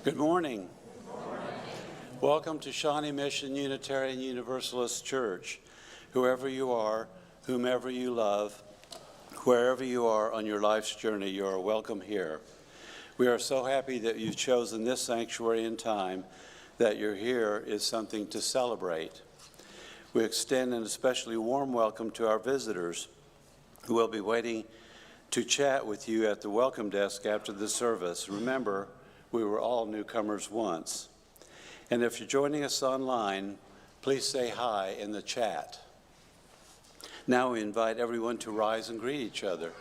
Good morning. Welcome to Shawnee Mission Unitarian Universalist Church. Whoever you are, whomever you love, wherever you are on your life's journey, you are welcome here. We are so happy that you've chosen this sanctuary and time. That you're here is something to celebrate. We extend an especially warm welcome to our visitors who will be waiting to chat with you at the welcome desk after the service. Remember, we were all newcomers once. And if you're joining us online, please say hi in the chat. Now we invite everyone to rise and greet each other.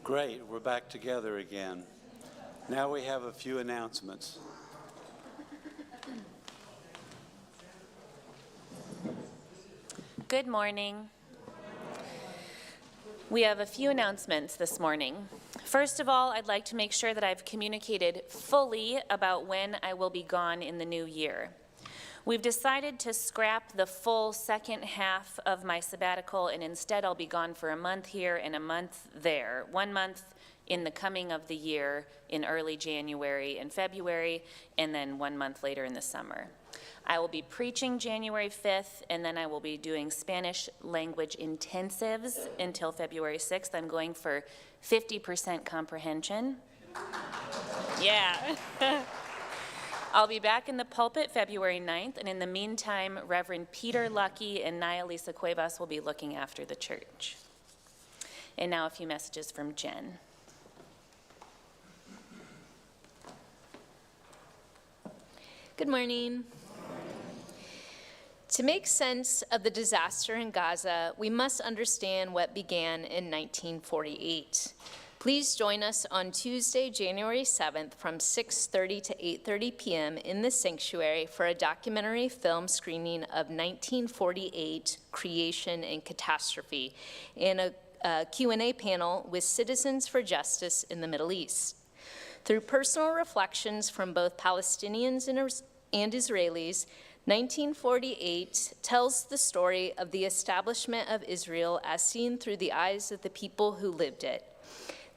Great, we're back together again. Now we have a few announcements. Good morning. We have a few announcements this morning. First of all, I'd like to make sure that I've communicated fully about when I will be gone in the new year. We've decided to scrap the full second half of my sabbatical, and instead I'll be gone for a month here and a month there. 1 month in the coming of the year in early January and February, and then 1 month later in the summer. I will be preaching January 5th, and then I will be doing Spanish language intensives until February 6th. I'm going for 50% comprehension. Yeah. I'll be back in the pulpit February 9th, and in the meantime, Reverend Peter Lucky and Naya Lisa Cuevas will be looking after the church. And now a few messages from Jen. Good morning. To make sense of the disaster in Gaza, we must understand what began in 1948. Please join us on Tuesday, January 7th from 6:30 to 8:30 p.m. in the sanctuary for a documentary film screening of 1948, Creation and Catastrophe, and a Q&A panel with Citizens for Justice in the Middle East. Through personal reflections from both Palestinians and Israelis, 1948 tells the story of the establishment of Israel as seen through the eyes of the people who lived it.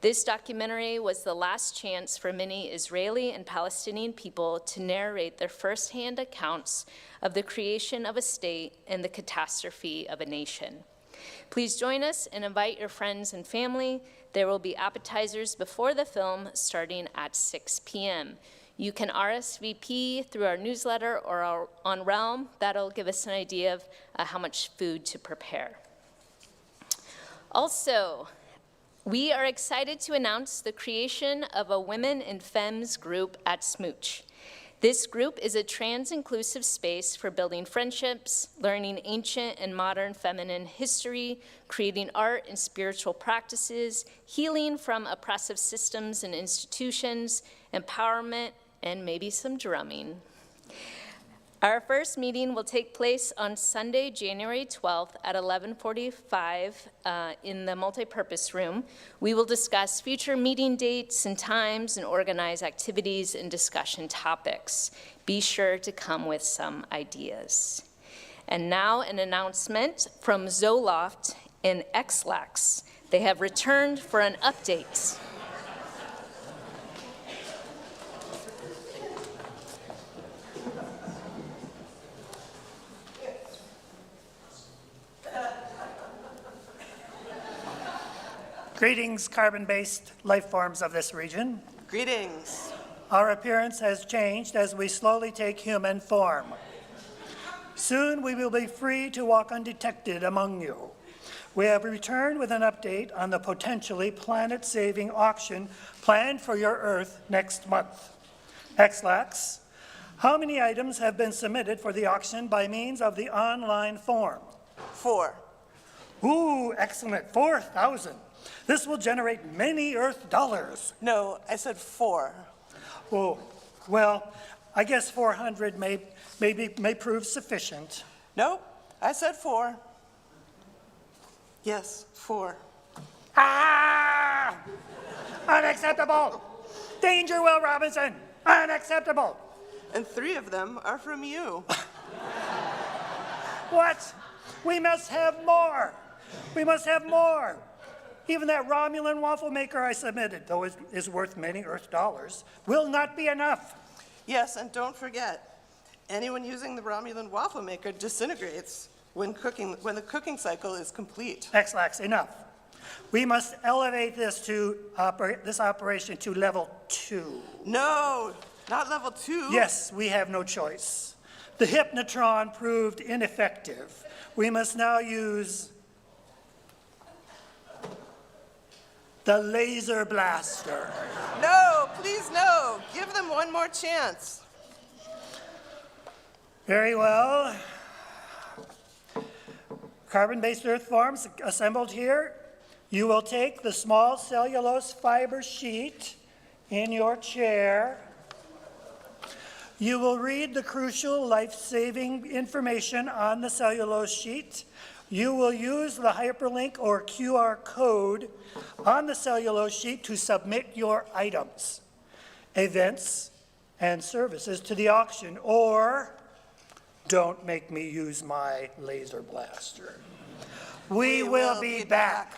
This documentary was the last chance for many Israeli and Palestinian people to narrate their firsthand accounts of the creation of a state and the catastrophe of a nation. Please join us and invite your friends and family. There will be appetizers before the film starting at 6 p.m. You can RSVP through our newsletter or on Realm. That'll give us an idea of how much food to prepare. Also, we are excited to announce the creation of a Women in Femmes group at SMUUCh. This group is a trans-inclusive space for building friendships, learning ancient and modern feminine history, creating art and spiritual practices, healing from oppressive systems and institutions, empowerment, and maybe some drumming. Our first meeting will take place on Sunday, January 12th at 11:45 in the multipurpose room. We will discuss future meeting dates and times and organize activities and discussion topics. Be sure to come with some ideas. And now an announcement from Zoloft and XLax. They have returned for an update. Greetings, carbon-based life forms of this region. Greetings. Our appearance has changed as we slowly take human form. Soon we will be free to walk undetected among you. We have returned with an update on the potentially planet-saving auction planned for your Earth next month. XLax, how many items have been submitted for the auction by means of the online form? 4. Ooh, excellent, 4,000. This will generate many Earth dollars. No, I said 4. Oh, well, I guess 400 may prove sufficient. Nope, I said 4. Yes, 4. Ah! Unacceptable! Danger, Will Robinson! Unacceptable! And 3 of them are from you. What? We must have more! We must have more! Even that Romulan waffle maker I submitted, though it is worth many Earth dollars, will not be enough. Yes, and don't forget, anyone using the Romulan waffle maker disintegrates when the cooking cycle is complete. XLax, enough. We must elevate this operation to level 2. No, not level 2. Yes, we have no choice. The Hypnotron proved ineffective. We must now use the laser blaster. No, please no. Give them one more chance. Very well. Carbon-based earth forms assembled here. You will take the small cellulose fiber sheet in your chair. You will read the crucial life-saving information on the cellulose sheet. You will use the hyperlink or QR code on the cellulose sheet to submit your items, events, and services to the auction, or don't make me use my laser blaster. We will be back.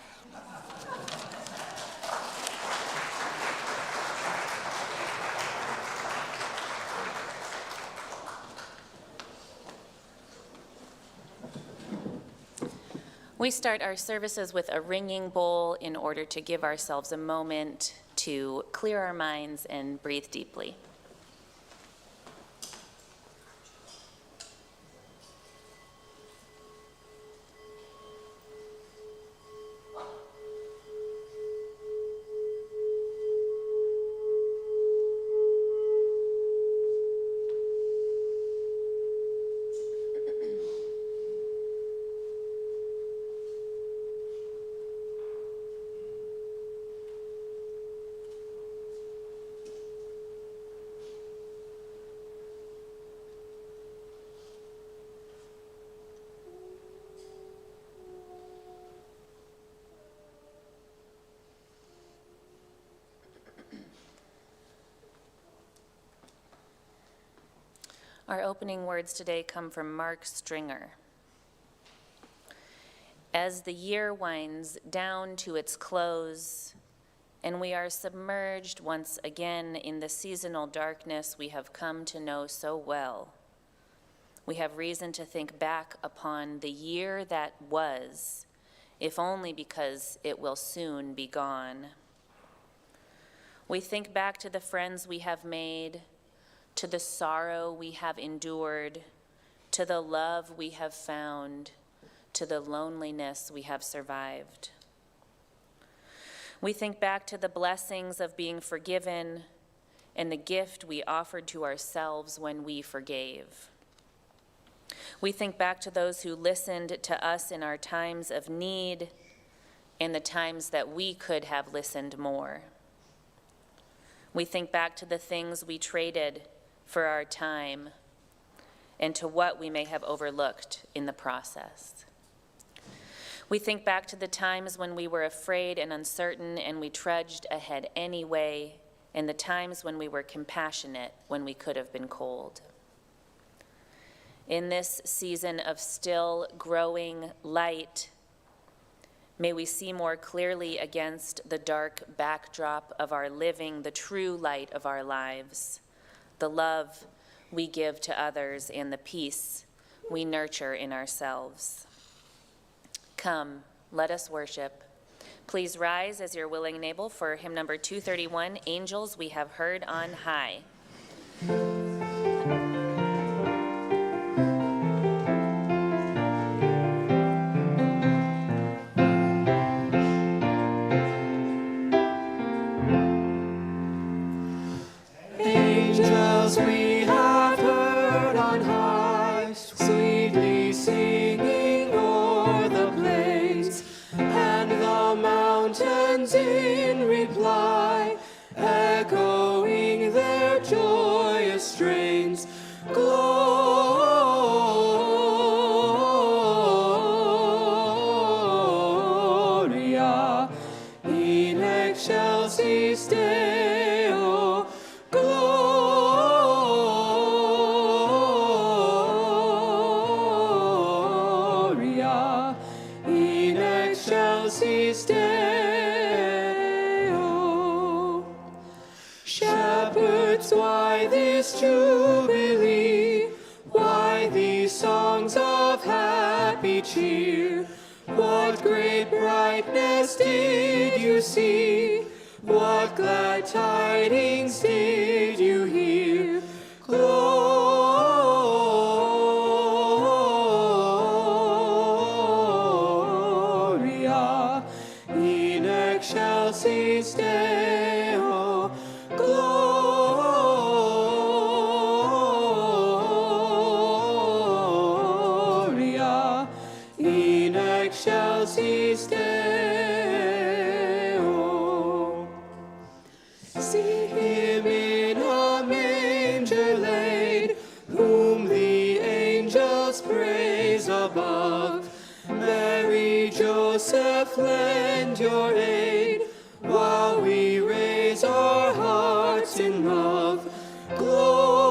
We start our services with a ringing bowl in order to give ourselves a moment to clear our minds and breathe deeply. Our opening words today come from Mark Stringer. As the year winds down to its close, and we are submerged once again in the seasonal darkness we have come to know so well, we have reason to think back upon the year that was, if only because it will soon be gone. We think back to the friends we have made, to the sorrow we have endured, to the love we have found, to the loneliness we have survived. We think back to the blessings of being forgiven and the gift we offered to ourselves when we forgave. We think back to those who listened to us in our times of need and the times that we could have listened more. We think back to the things we traded for our time and to what we may have overlooked in the process. We think back to the times when we were afraid and uncertain and we trudged ahead anyway, and the times when we were compassionate when we could have been cold. In this season of still growing light, may we see more clearly against the dark backdrop of our living the true light of our lives, the love we give to others and the peace we nurture in ourselves. Come, let us worship. Please rise as you're willing and able for hymn number 231, Angels We Have Heard on High. Angels we have heard on high, sweetly singing o'er the plains, and the mountains in reply, echoing their joyous strains. Gloria in excelsis Deo. Gloria in excelsis Deo. Shepherds, why this jubilee? Why these songs of happy cheer? What great brightness did you see? What glad tidings did you hear? Gloria in excelsis Deo. Gloria in excelsis Deo. See him in a manger laid, whom the angels praise above. earth lend your aid, while we raise our hearts in love. Gloria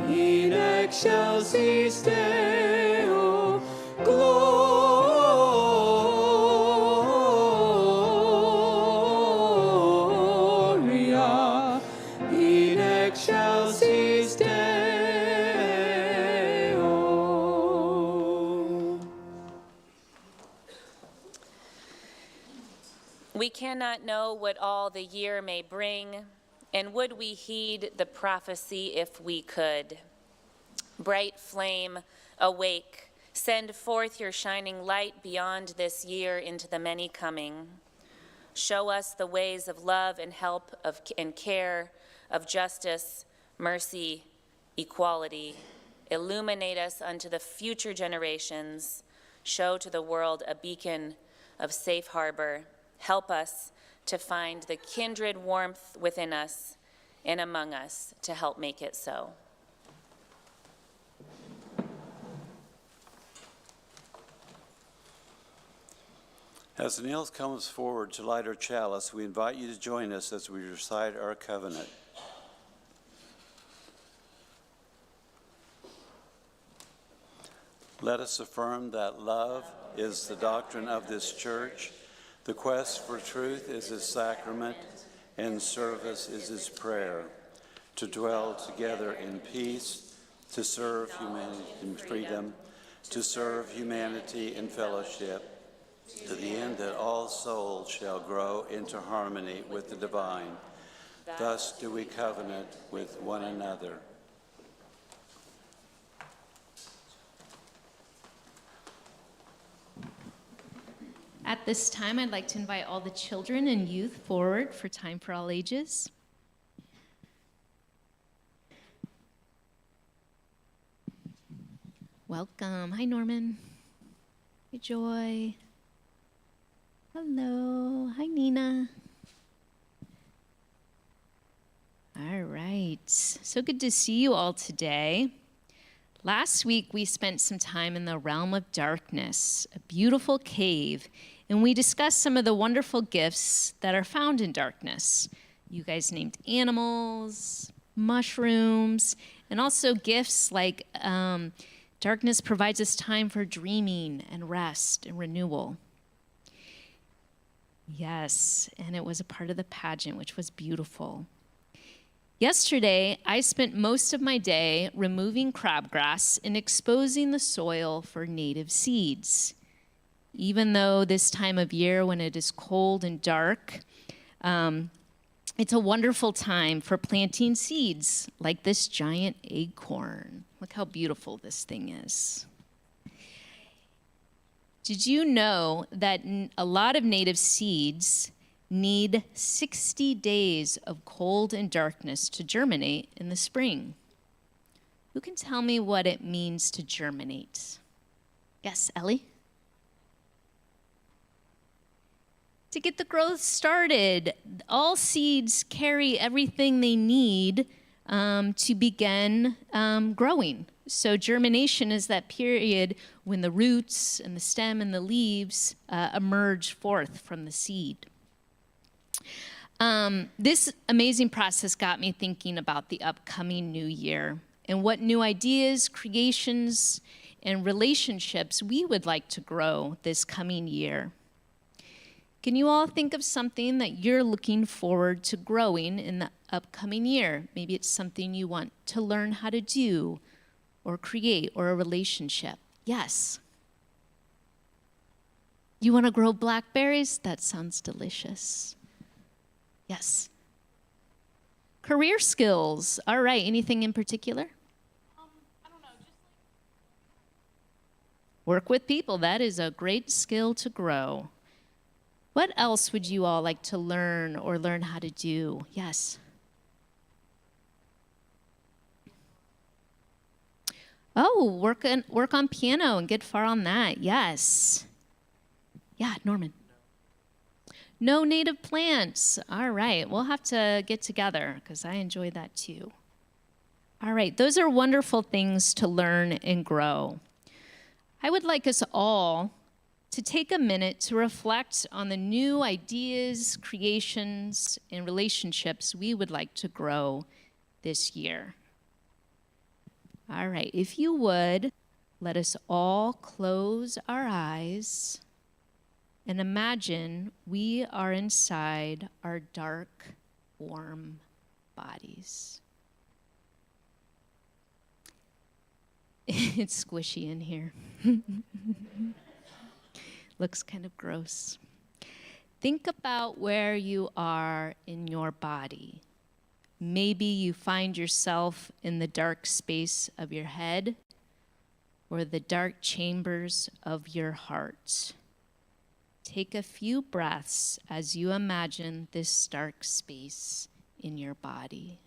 in excelsis Deo. Gloria in excelsis Deo. We cannot know what all the year may bring, and would we heed the prophecy if we could? Bright flame, awake, send forth your shining light beyond this year into the many coming. Show us the ways of love and help and care, of justice, mercy, equality. Illuminate us unto the future generations. Show to the world a beacon of safe harbor. Help us to find the kindred warmth within us and among us to help make it so. As Niels comes forward to light our chalice, we invite you to join us as we recite our covenant. Let us affirm that love is the doctrine of this church, the quest for truth is its sacrament, and service is its prayer, to dwell together in peace, to serve humanity in freedom, to serve humanity in fellowship, to the end that all souls shall grow into harmony with the divine. Thus do we covenant with one another. At this time, I'd like to invite all the children and youth forward for Time for All Ages. Welcome. Hi, Norman. Hi, Joy. Hello. Hi, Nina. All right. So good to see you all today. Last week, we spent some time in the realm of darkness, a beautiful cave, and we discussed some of the wonderful gifts that are found in darkness. You guys named animals, mushrooms, and also gifts like darkness provides us time for dreaming and rest and renewal. Yes, and it was a part of the pageant, which was beautiful. Yesterday, I spent most of my day removing crabgrass and exposing the soil for native seeds. Even though this time of year when it is cold and dark, it's a wonderful time for planting seeds like this giant acorn. Look how beautiful this thing is. Did you know that a lot of native seeds need 60 days of cold and darkness to germinate in the spring? Who can tell me what it means to germinate? Yes, Ellie? To get the growth started. All seeds carry everything they need to begin growing. So germination is that period when the roots and the stem and the leaves emerge forth from the seed. This amazing process got me thinking about the upcoming new year and what new ideas, creations, and relationships we would like to grow this coming year. Can you all think of something that you're looking forward to growing in the upcoming year? Maybe it's something you want to learn how to do or create or a relationship. Yes. You want to grow blackberries? That sounds delicious. Yes. Career skills. All right. Anything in particular? I don't know. Just Work with people. That is a great skill to grow. What else would you all like to learn or learn how to do? Yes. Oh, work on piano and get far on that. Yes. Yeah, Norman. No native plants. All right. We'll have to get together because I enjoy that too. All right, those are wonderful things to learn and grow. I would like us all to take a minute to reflect on the new ideas, creations, and relationships we would like to grow this year. All right, if you would, let us all close our eyes and imagine we are inside our dark, warm bodies. It's squishy in here. Looks kind of gross. Think about where you are in your body. Maybe you find yourself in the dark space of your head or the dark chambers of your heart. Take a few breaths as you imagine this dark space in your body.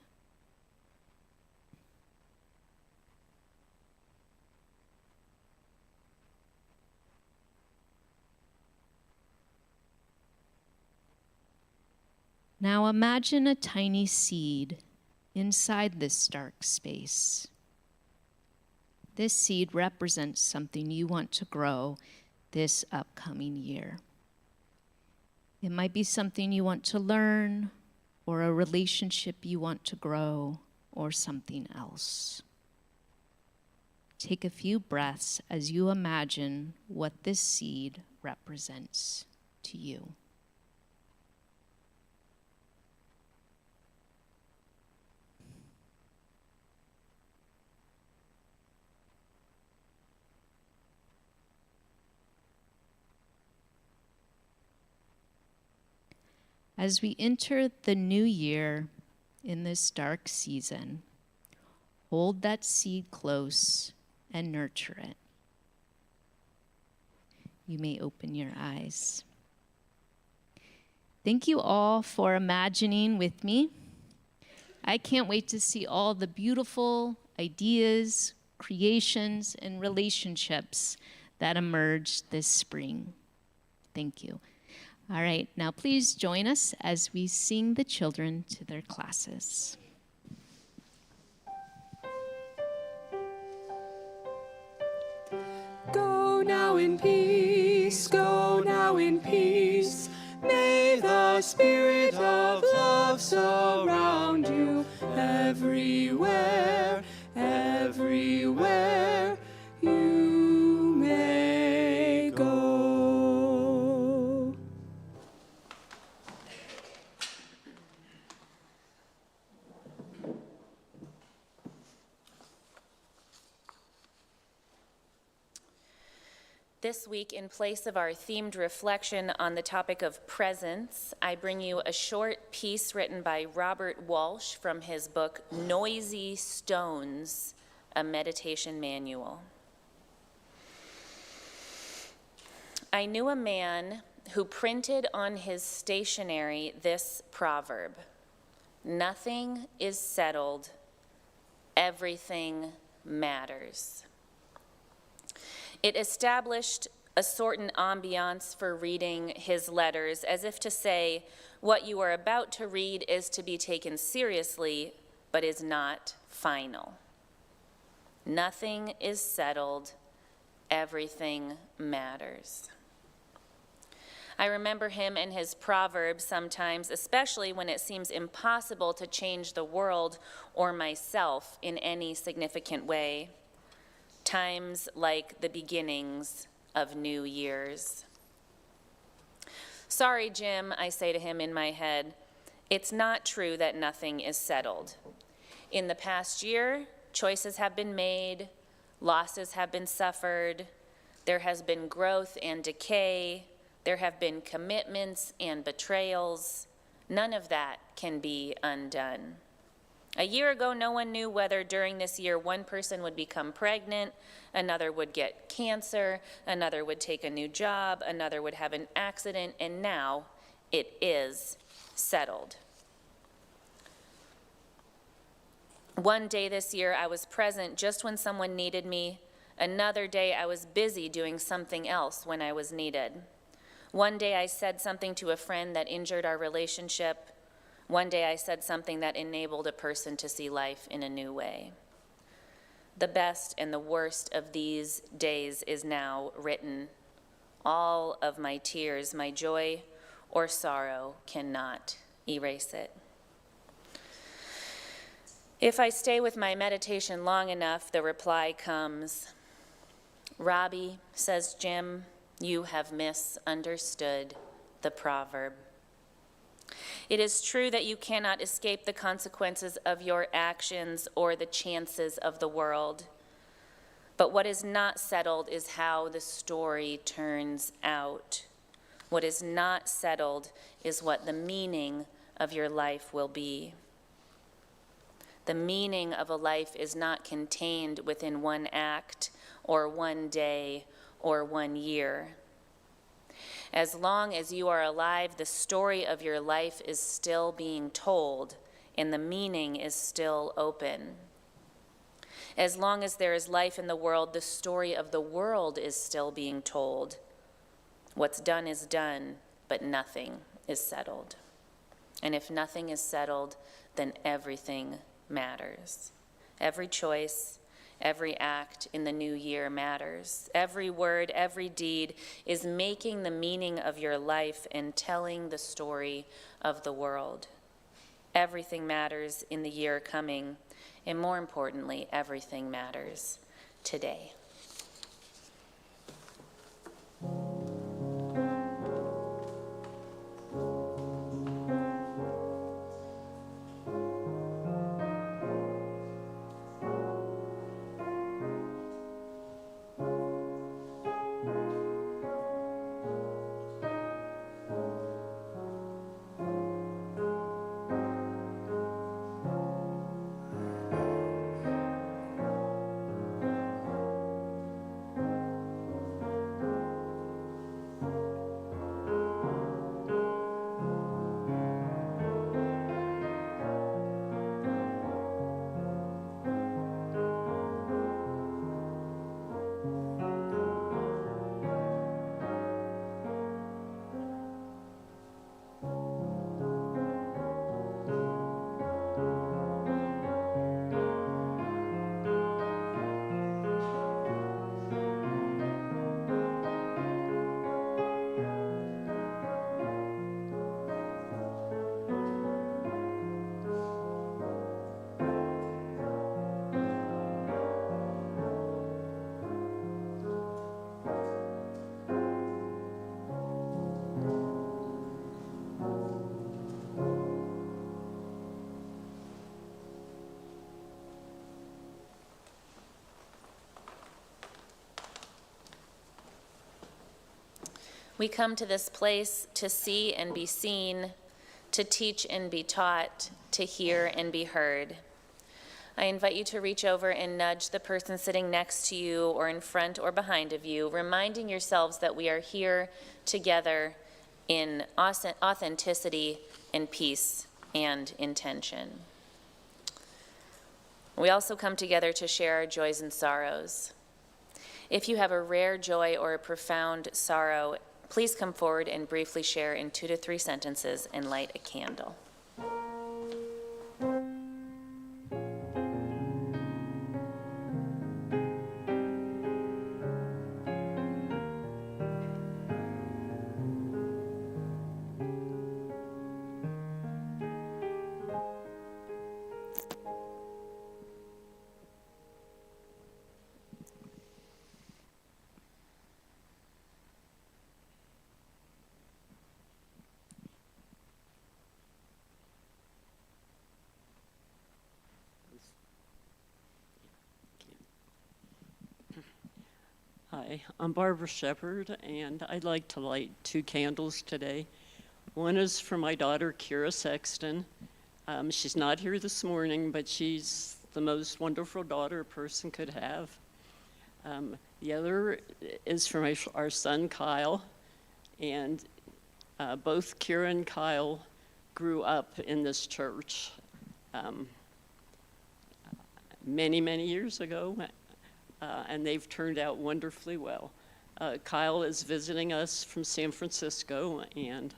Now imagine a tiny seed inside this dark space. This seed represents something you want to grow this upcoming year. It might be something you want to learn, or a relationship you want to grow, or something else. Take a few breaths as you imagine what this seed represents to you. As we enter the new year in this dark season, hold that seed close and nurture it. You may open your eyes. Thank you all for imagining with me. I can't wait to see all the beautiful ideas, creations, and relationships that emerge this spring. Thank you. All right, now please join us as we sing the children to their classes. Go now in peace, go now in peace. May the spirit of love surround you everywhere, everywhere you may go. This week, in place of our themed reflection on the topic of presence, I bring you a short piece written by Robert Walsh from his book, Noisy Stones, a Meditation Manual. I knew a man who printed on his stationery this proverb: nothing is settled, everything matters. It established a certain ambiance for reading his letters, as if to say, what you are about to read is to be taken seriously, but is not final. Nothing is settled, everything matters. I remember him and his proverbs sometimes, especially when it seems impossible to change the world or myself in any significant way. Times like the beginnings of new years. Sorry, Jim, I say to him in my head, it's not true that nothing is settled. In the past year, choices have been made, losses have been suffered, there has been growth and decay, there have been commitments and betrayals. None of that can be undone. A year ago, no one knew whether during this year one person would become pregnant, another would get cancer, another would take a new job, another would have an accident, and now it is settled. One day this year, I was present just when someone needed me. Another day, I was busy doing something else when I was needed. One day, I said something to a friend that injured our relationship. One day I said something that enabled a person to see life in a new way. The best and the worst of these days is now written. All of my tears, my joy or sorrow, cannot erase it. If I stay with my meditation long enough, the reply comes, "Robbie," says Jim, "you have misunderstood the proverb. It is true that you cannot escape the consequences of your actions or the chances of the world. But what is not settled is how the story turns out. What is not settled is what the meaning of your life will be. The meaning of a life is not contained within one act or one day or 1 year. As long as you are alive, the story of your life is still being told, and the meaning is still open. As long as there is life in the world, the story of the world is still being told. What's done is done, but nothing is settled. And if nothing is settled, then everything matters. Every choice, every act in the new year matters. Every word, every deed is making the meaning of your life and telling the story of the world. Everything matters in the year coming, and more importantly, everything matters today. We come to this place to see and be seen, to teach and be taught, to hear and be heard. I invite you to reach over and nudge the person sitting next to you or in front or behind of you, reminding yourselves that we are here together in authenticity and peace and intention. We also come together to share our joys and sorrows. If you have a rare joy or a profound sorrow, please come forward and briefly share in 2 to 3 sentences and light a candle. Hi, I'm Barbara Shepard, and I'd like to light 2 candles today. One is for my daughter, Kira Sexton. She's not here this morning, but she's the most wonderful daughter a person could have. The other is for our son, Kyle, and both Kira and Kyle grew up in this church many, many years ago. And they've turned out wonderfully well. Kyle is visiting us from San Francisco, and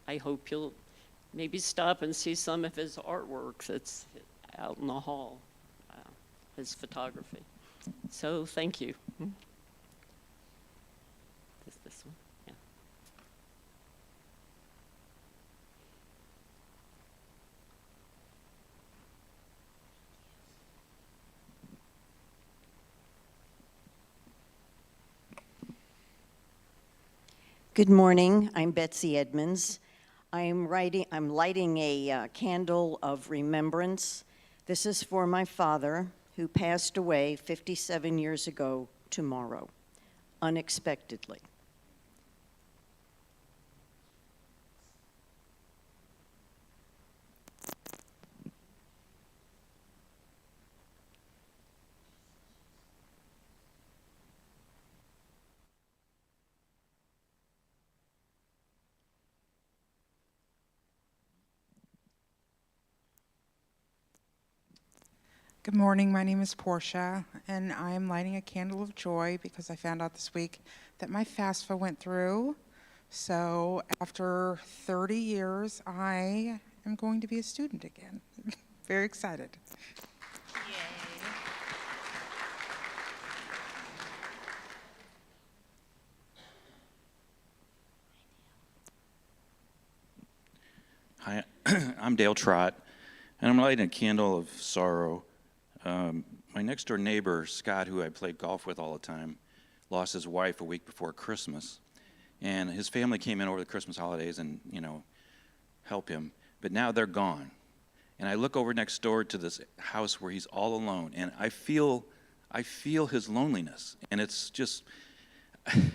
I hope you'll maybe stop and see some of his artwork that's out in the hall, his photography. So thank you. This one? Yeah. Good morning. I'm Betsy Edmonds. I'm lighting a candle of remembrance. This is for my father, who passed away 57 years ago tomorrow, unexpectedly. Good morning, my name is Portia, and I am lighting a candle of joy because I found out this week that my FAFSA went through. So after 30 years, I am going to be a student again. Very excited. Hi, I'm Dale Trott, and I'm lighting a candle of sorrow. My next door neighbor, Scott, who I played golf with all the time, lost his wife a week before Christmas. And his family came in over the Christmas holidays and, help him. But now they're gone. And I look over next door to this house where he's all alone, and I feel his loneliness. And it's just an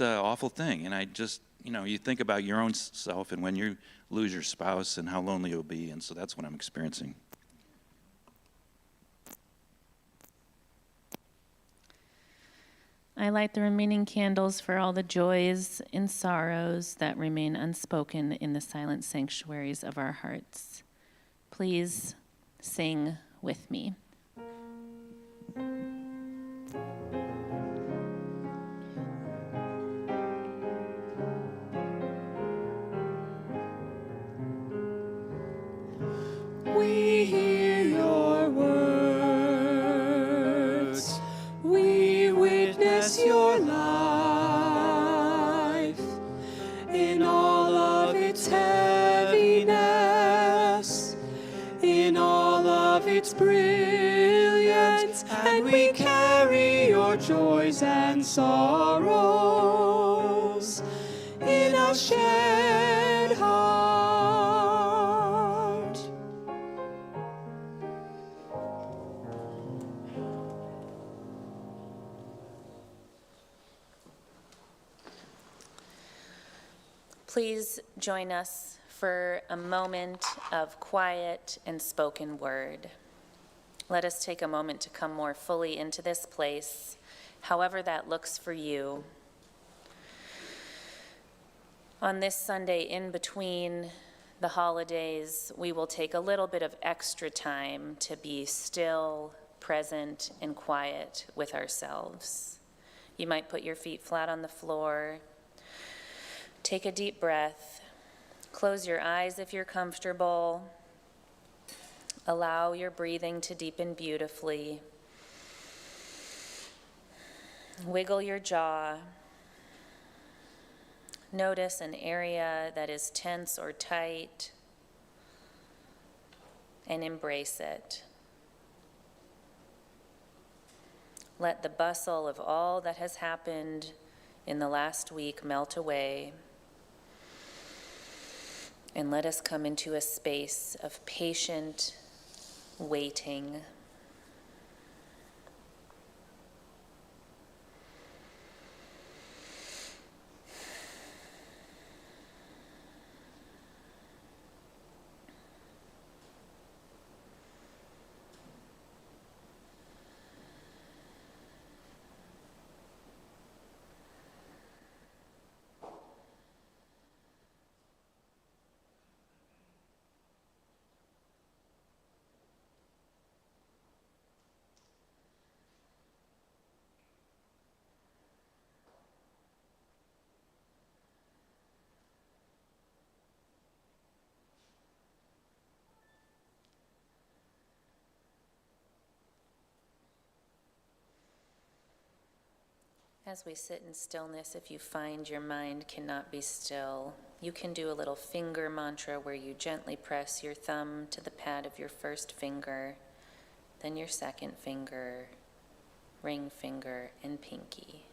awful thing. And I just, you think about your own self and when you lose your spouse and how lonely you'll be. And so that's what I'm experiencing. I light the remaining candles for all the joys and sorrows that remain unspoken in the silent sanctuaries of our hearts. Please sing with me. We hear your words. We witness your life in all of its heaviness, in all of its brilliance, and we carry your joys and sorrows in a shared heart. Please join us for a moment of quiet and spoken word. Let us take a moment to come more fully into this place, however that looks for you. On this Sunday in between the holidays, we will take a little bit of extra time to be still, present, and quiet with ourselves. You might put your feet flat on the floor. Take a deep breath. Close your eyes if you're comfortable. Allow your breathing to deepen beautifully. Wiggle your jaw. Notice an area that is tense or tight, and embrace it. Let the bustle of all that has happened in the last week melt away. And let us come into a space of patient waiting. As we sit in stillness, if you find your mind cannot be still, you can do a little finger mantra where you gently press your thumb to the pad of your first finger, then your second finger, ring finger, and pinky.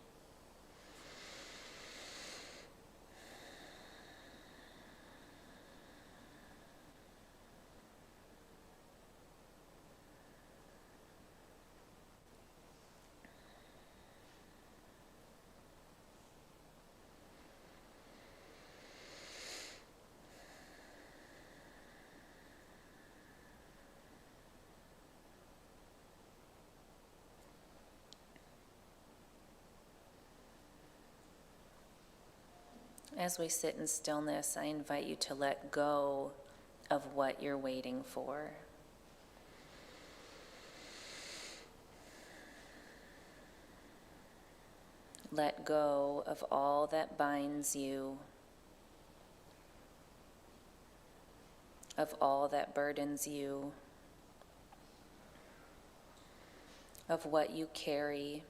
As we sit in stillness, I invite you to let go of what you're waiting for. Let go of all that binds you, of all that burdens you, of what you carry,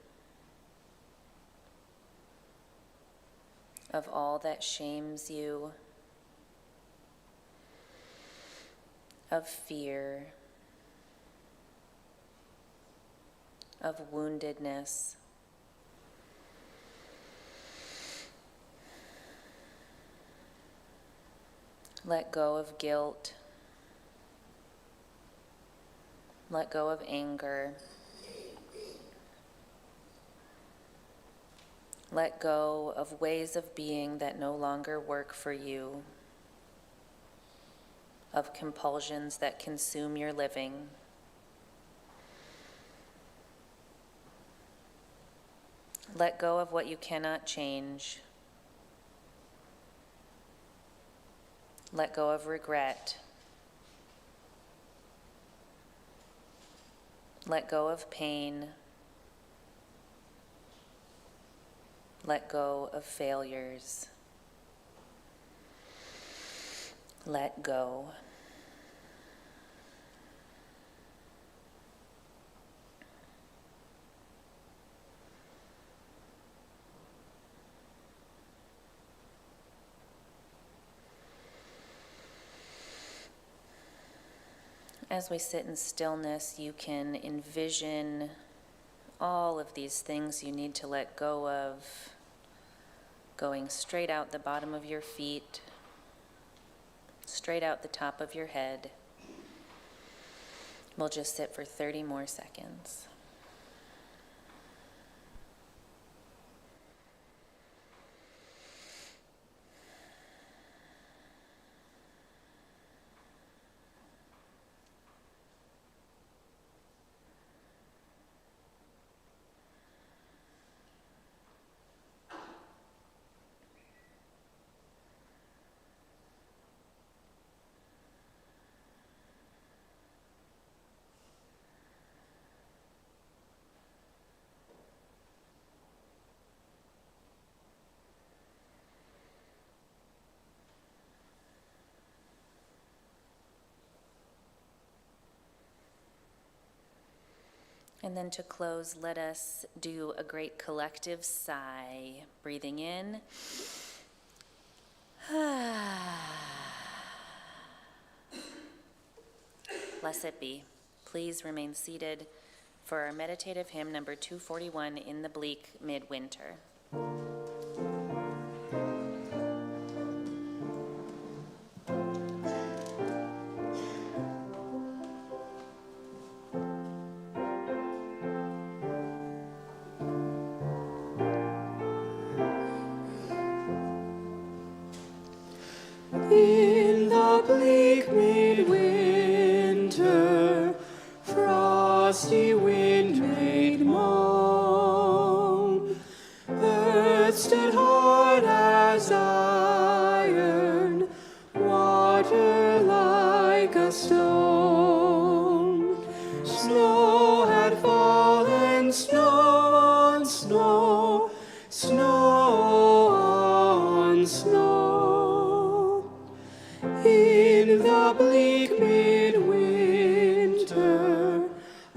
of all that shames you, of fear, of woundedness, let go of guilt, let go of anger, let go of ways of being that no longer work for you, of compulsions that consume your living. Let go of what you cannot change. Let go of regret. Let go of pain. Let go of failures. Let go. As we sit in stillness, you can envision all of these things you need to let go of, going straight out the bottom of your feet, straight out the top of your head. We'll just sit for 30 more seconds. And then to close, let us do a great collective sigh. Breathing in. Blessed be. Please remain seated for our meditative hymn number 241 in the Bleak Midwinter. In the bleak midwinter, frosty wind made moan. Earth stood hard as iron, water like a stone. Snow had fallen, snow on snow, snow on snow. In the bleak midwinter,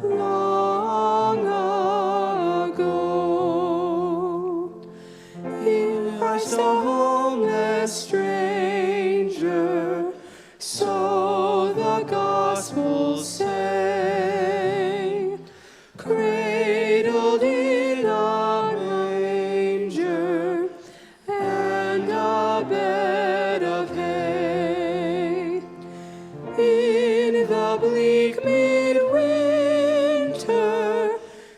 long ago. manger. So the Gospels say, cradled in a manger and a bed of hay. In the bleak midwinter,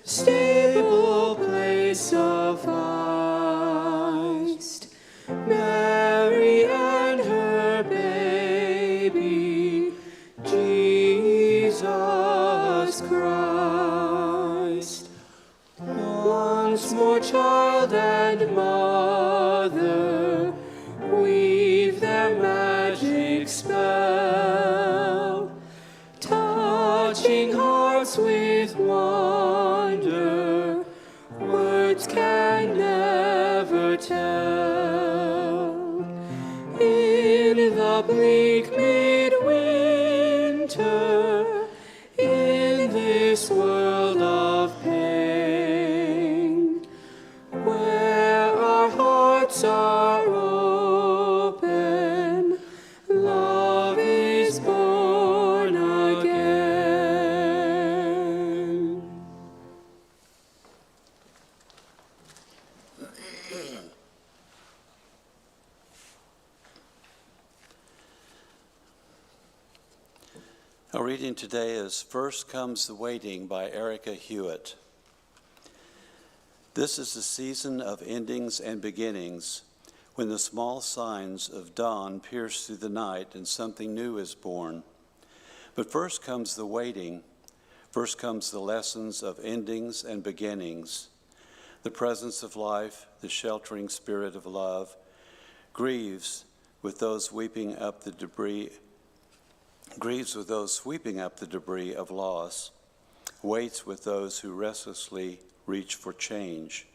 stable place sufficed, Mary and her baby, Jesus Christ. Once more child and mother weave their magic spell, touching hearts with wonder, words can never tell. In the bleak midwinter, in this world of pain, where our hearts are open, love is born again. Our reading today is First Comes the Waiting by Erica Hewitt. This is the season of endings and beginnings, when the small signs of dawn pierce through the night and something new is born. But first comes the waiting, first comes the lessons of endings and beginnings. The presence of life, the sheltering spirit of love, grieves with those sweeping up the debris of loss, waits with those who restlessly reach for change,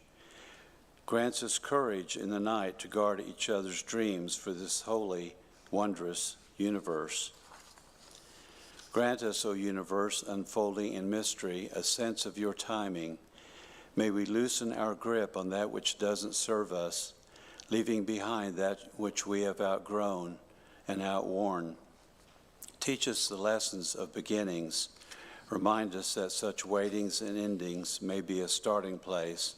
grants us courage in the night to guard each other's dreams for this holy, wondrous universe. Grant us, O universe, unfolding in mystery, a sense of your timing. May we loosen our grip on that which doesn't serve us, leaving behind that which we have outgrown and outworn. Teach us the lessons of beginnings. Remind us that such waitings and endings may be a starting place,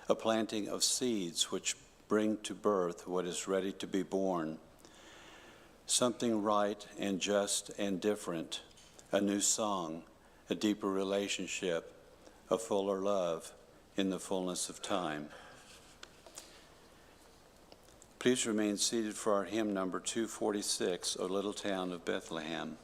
a planting of seeds which bring to birth what is ready to be born. Something right and just and different, a new song, a deeper relationship, a fuller love in the fullness of time. Please remain seated for our hymn number 246, O Little Town of Bethlehem.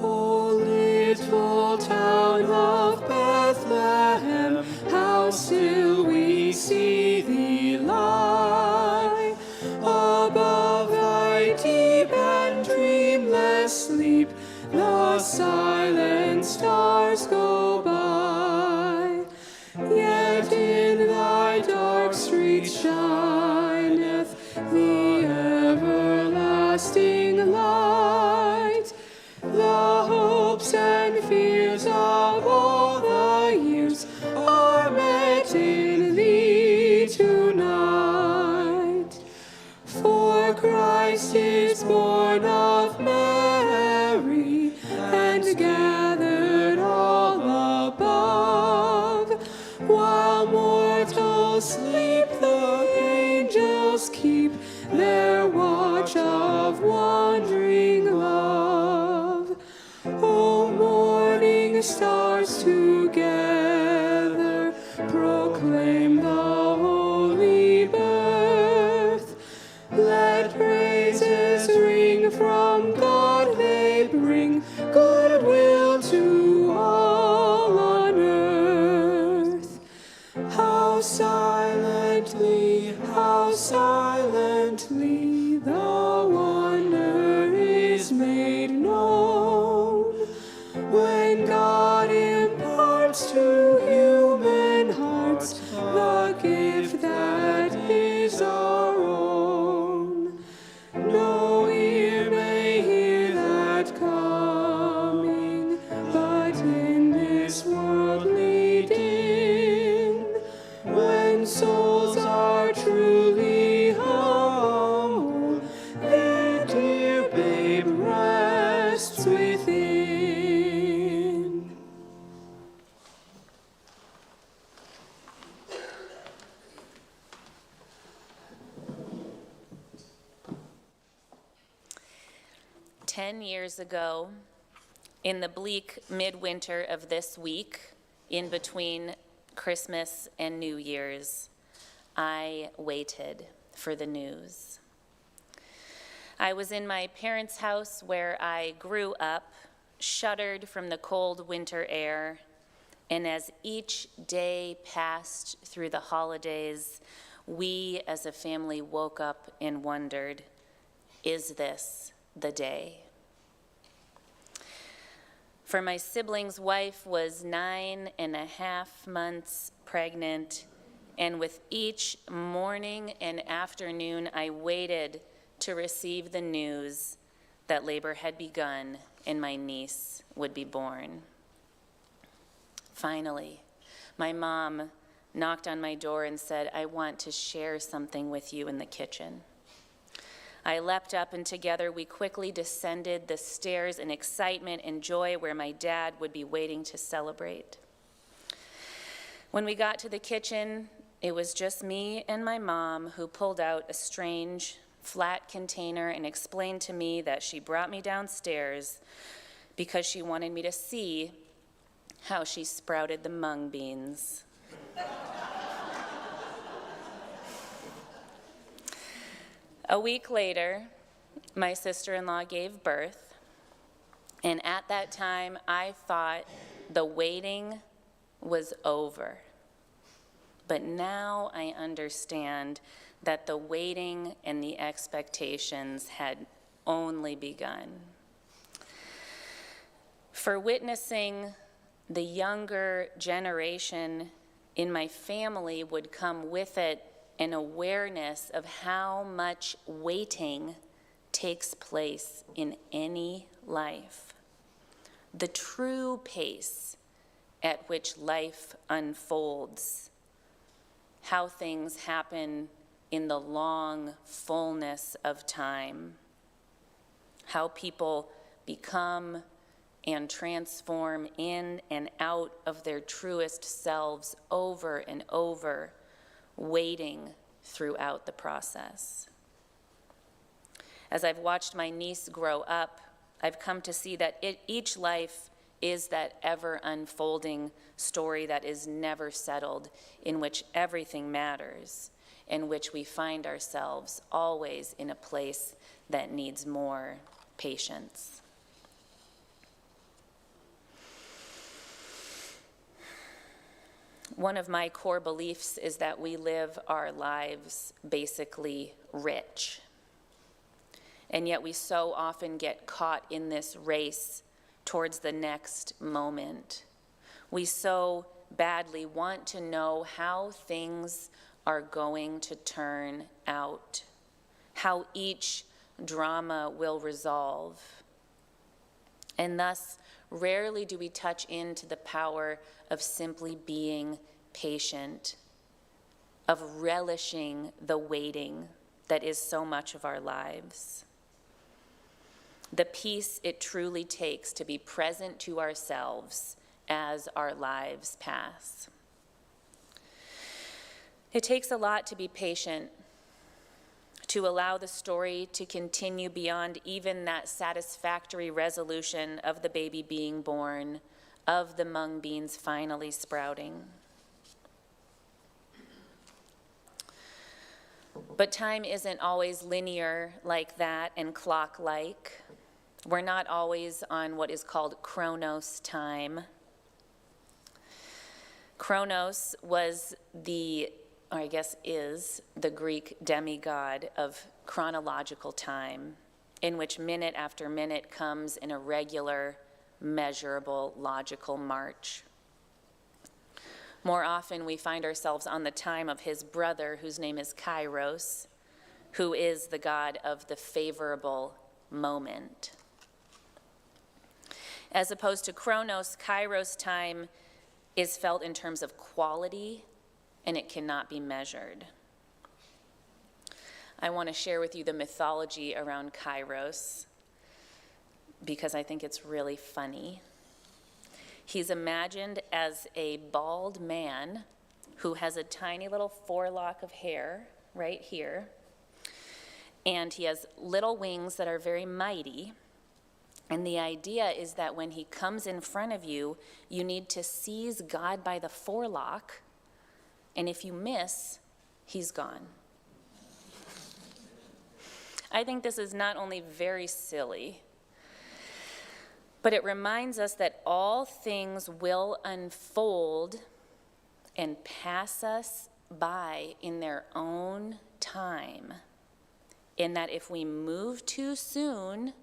O little town of Bethlehem, how still we see thee lie above thy deep and dreamless sleep. The silent stars go by, yet in thy dark street shineth the everlasting light. The hopes and fears of all the years are met in thee tonight. For Christ is born of Mary and gathered all above. While mortals sleep, the angels keep their watch of wandering love. O morning stars together proclaim the holy birth. Let praises ring from God, they bring goodwill to all on earth. How silently the wonder is made known, when God imparts to human hearts the gift that is our own. No ear may hear that coming, 10 years ago, in the bleak midwinter of this week, in between Christmas and New Year's, I waited for the news. I was in my parents' house where I grew up, shuddered from the cold winter air, and as each day passed through the holidays, we as a family woke up and wondered, is this the day? For my sibling's wife was 9.5 months pregnant, and with each morning and afternoon, I waited to receive the news that labor had begun and my niece would be born. Finally, my mom knocked on my door and said, "I want to share something with you in the kitchen." I leapt up, and together we quickly descended the stairs in excitement and joy where my dad would be waiting to celebrate. When we got to the kitchen, it was just me and my mom, who pulled out a strange, flat container and explained to me that she brought me downstairs because she wanted me to see how she sprouted the mung beans. A week later, my sister-in-law gave birth, and at that time, I thought the waiting was over. But now I understand that the waiting and the expectations had only begun. For witnessing the younger generation in my family would come with it an awareness of how much waiting takes place in any life. The true pace at which life unfolds, how things happen in the long fullness of time, how people become and transform in and out of their truest selves over and over, waiting throughout the process. As I've watched my niece grow up, I've come to see that each life is that ever unfolding story that is never settled, in which everything matters, in which we find ourselves always in a place that needs more patience. One of my core beliefs is that we live our lives basically rich. And yet we so often get caught in this race towards the next moment. We so badly want to know how things are going to turn out, how each drama will resolve. And thus, rarely do we touch into the power of simply being patient, of relishing the waiting that is so much of our lives. The peace it truly takes to be present to ourselves as our lives pass. It takes a lot to be patient, to allow the story to continue beyond even that satisfactory resolution of the baby being born, of the mung beans finally sprouting. But time isn't always linear like that and clock-like. We're not always on what is called chronos time. Chronos was or I guess is, the Greek demigod of chronological time, in which minute after minute comes in a regular, measurable, logical march. More often, we find ourselves on the time of his brother, whose name is Kairos, who is the god of the favorable moment. As opposed to Chronos, Kairos time is felt in terms of quality, and it cannot be measured. I want to share with you the mythology around Kairos because I think it's really funny. He's imagined as a bald man who has a tiny little forelock of hair right here, and he has little wings that are very mighty, And the idea is that when he comes in front of you, you need to seize God by the forelock, and if you miss, he's gone. I think this is not only very silly, but it reminds us that all things will unfold and pass us by in their own time, and that if we move too soon,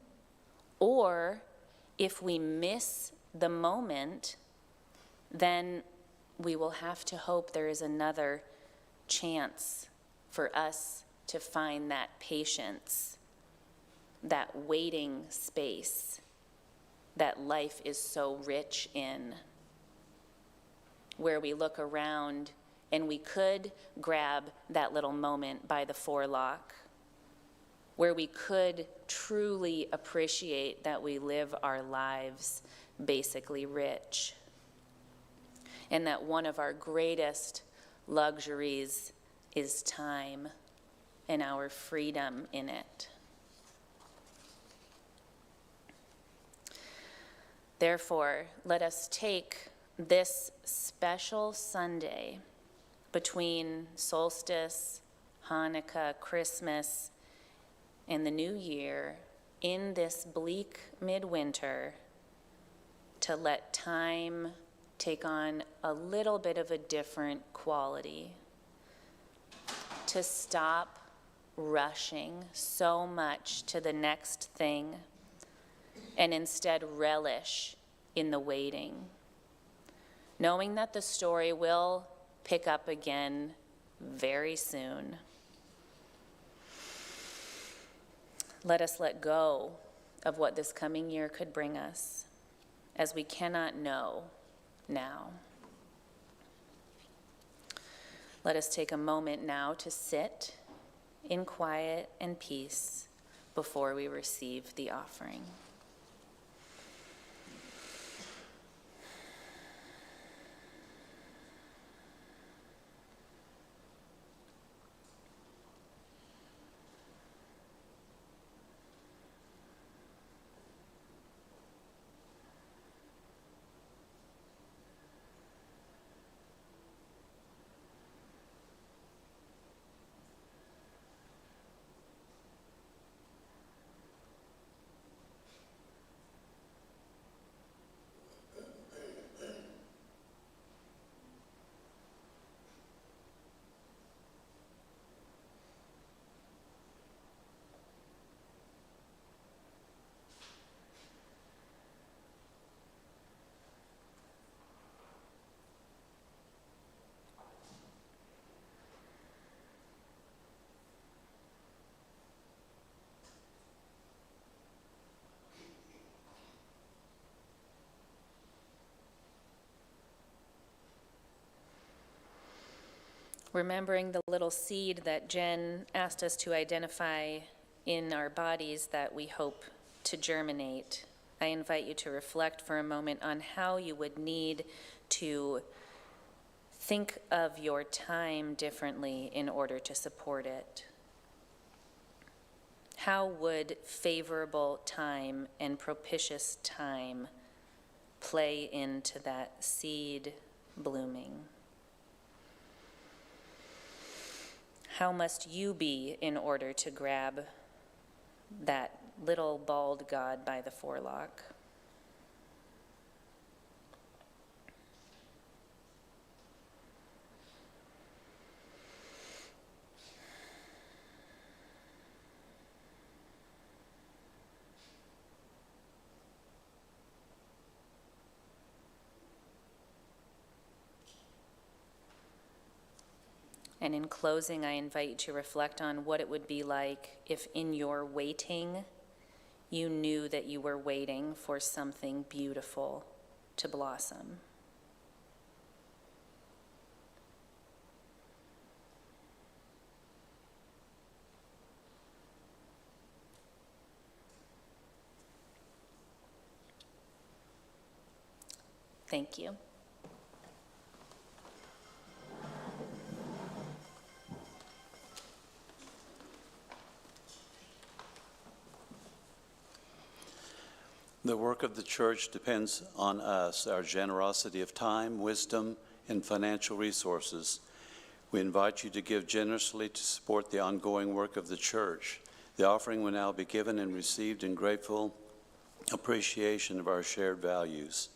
or if we miss the moment, then we will have to hope there is another chance for us to find that patience, that waiting space that life is so rich in, where we look around and we could grab that little moment by the forelock, where we could truly appreciate that we live our lives basically rich, and that one of our greatest luxuries is time and our freedom in it. Therefore, let us take this special Sunday between solstice, Hanukkah, Christmas, and the new year in this bleak midwinter to let time take on a little bit of a different quality, to stop rushing so much to the next thing and instead relish in the waiting, knowing that the story will pick up again very soon. Let us let go of what this coming year could bring us, as we cannot know now. Let us take a moment now to sit in quiet and peace before we receive the offering. Remembering the little seed that Jen asked us to identify in our bodies that we hope to germinate, I invite you to reflect for a moment on how you would need to think of your time differently in order to support it. How would favorable time and propitious time play into that seed blooming? How must you be in order to grab that little bald God by the forelock? And in closing, I invite you to reflect on what it would be like if in your waiting, you knew that you were waiting for something beautiful to blossom. Thank you. The work of the church depends on us, our generosity of time, wisdom, and financial resources. We invite you to give generously to support the ongoing work of the church. The offering will now be given and received in grateful appreciation of our shared values.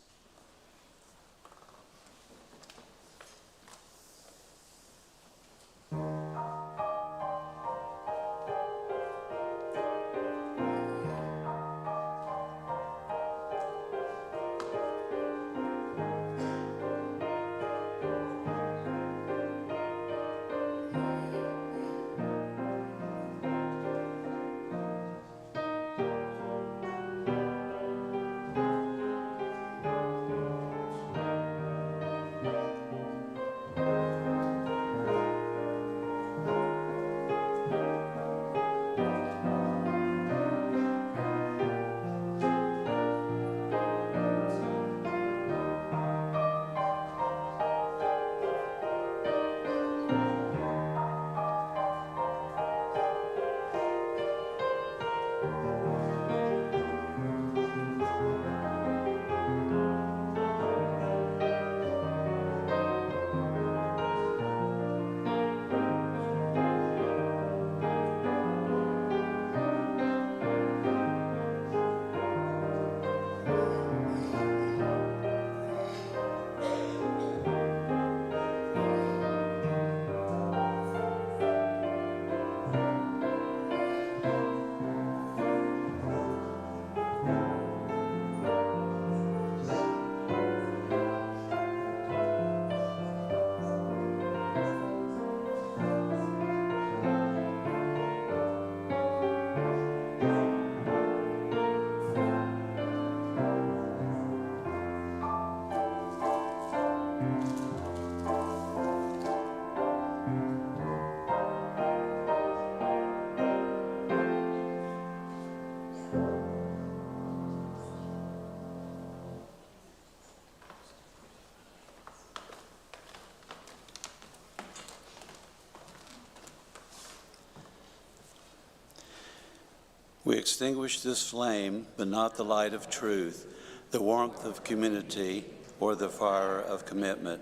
We extinguish this flame, but not the light of truth, the warmth of community, or the fire of commitment.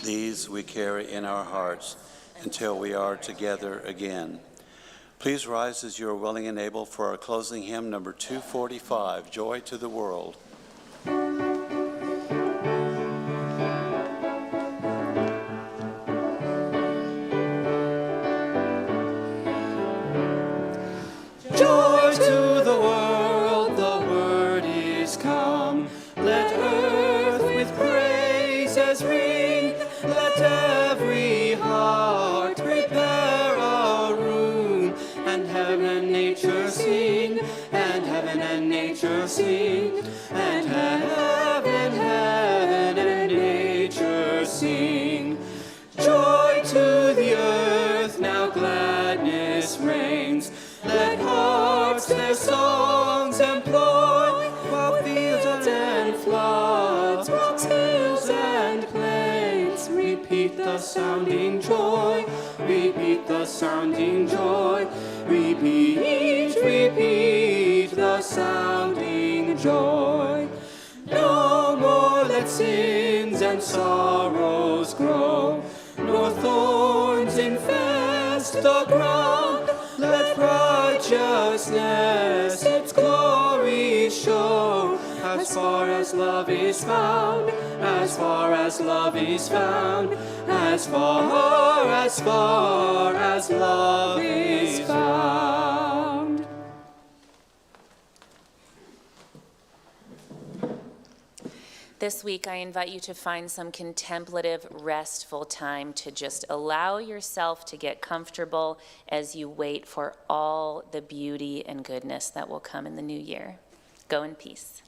These we carry in our hearts until we are together again. Please rise as you are willing and able for our closing hymn, number 245, Joy to the World. Joy to the world, the word is come. Let earth with praises ring. Let every heart prepare a room. And heaven and nature sing. And heaven and nature sing. And heaven and nature sing. Joy to the earth, now gladness reigns. Let hearts their songs employ, while fields and floods, rocks, hills, and plains repeat the sounding joy, repeat the sounding joy, repeat, repeat the sounding joy. No more let sins and sorrows grow, nor thorns infest the ground. Let righteousness its glory show. As far as love is found, as far as love is found, as far as love is found. This week, I invite you to find some contemplative, restful time to just allow yourself to get comfortable as you wait for all the beauty and goodness that will come in the new year. Go in peace.